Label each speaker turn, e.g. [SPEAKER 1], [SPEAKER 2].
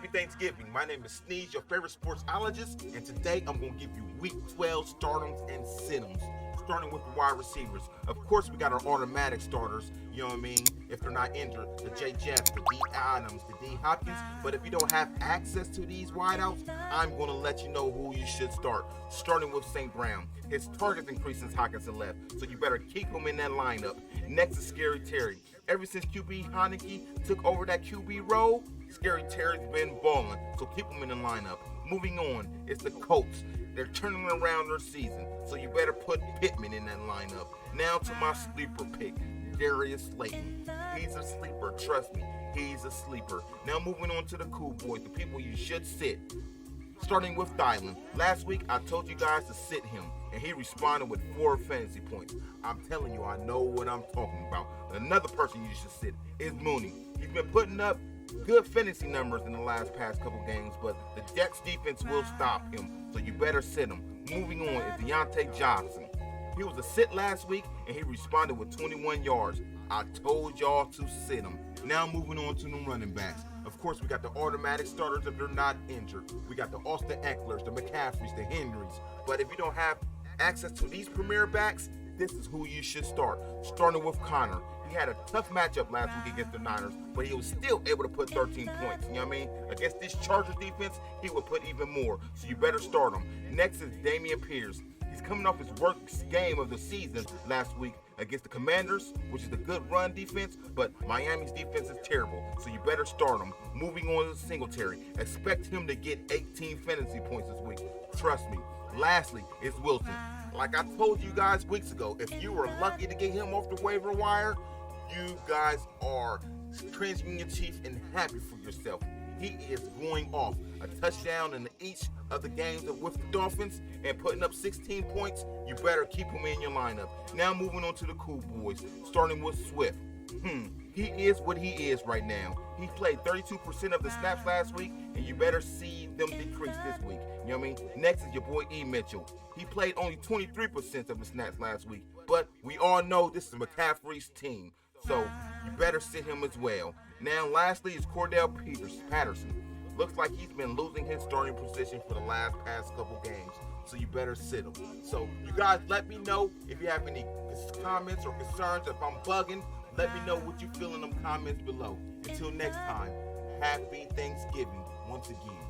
[SPEAKER 1] Happy Thanksgiving. My name is Sneeze, your favorite sportsologist, and today I'm going to give you Week 12 startums and sit-ems, starting with the wide receivers. Of course, we got our automatic starters, you know what I mean, if they're not injured, the J. Jeffs, the D. Adams, the D. Hopkins, but if you don't have access to these wideouts, I'm going to let you know who you should start, starting with St. Brown. His targets increased since Hockenson left, so you better keep him in that lineup. Next is Scary Terry. Ever since QB Heineke took over that QB role, Scary Terry's been balling, so keep him in the lineup. Moving on, it's the Colts. They're turning around their season, so you better put Pittman in that lineup. Now to my sleeper pick, Darius Slayton. He's a sleeper, trust me, he's a sleeper. Now moving on to the cool boys, the people you should sit. Starting with Dylan. Last week, I told you guys to sit him, and he responded with 4 fantasy points. I'm telling you, I know what I'm talking about. Another person you should sit is Mooney. He's been putting up good fantasy numbers in the past couple games, but the Jets defense will stop him, so you better sit him. Moving on is Deontay Johnson. He was a sit last week, and he responded with 21 yards. I told y'all to sit him. Now moving on to the running backs. Of course, we got the automatic starters if they're not injured. We got the Austin Ecklers, the McCaffreys, the Henrys. But if you don't have access to these premier backs, this is who you should start. Starting with Connor. He had a tough matchup last week against the Niners, but he was still able to put 13 points. You know what I mean? Against this Chargers defense, he would put even more. So you better start him. Next is Dameon Pierce. He's coming off his worst game of the season last week against the Commanders, which is a good run defense, but Miami's defense is terrible, so you better start him. Moving on to Singletary. Expect him to get 18 fantasy points this week. Trust me. Lastly is Wilson. Like I told you guys weeks ago, if you were lucky to get him off the waiver wire, you guys are cringing your teeth and happy for yourself. He is going off a touchdown in each of the games with the Dolphins and putting up 16 points. You better keep him in your lineup. Now moving on to the cool boys, starting with Swift. He is what he is right now. He played 32% of the snaps last week, and you better see them decrease this week. You know what I mean? Next is your boy E. Mitchell. He played only 23% of the snaps last week, but we all know this is McCaffrey's team, so you better sit him as well. Now, lastly is Cordell Patterson. Looks like he's been losing his starting position for the past couple games, so you better sit him. So you guys let me know if you have any comments or concerns. If I'm bugging, let me know what you feel in them comments below. Until next time, happy Thanksgiving once again.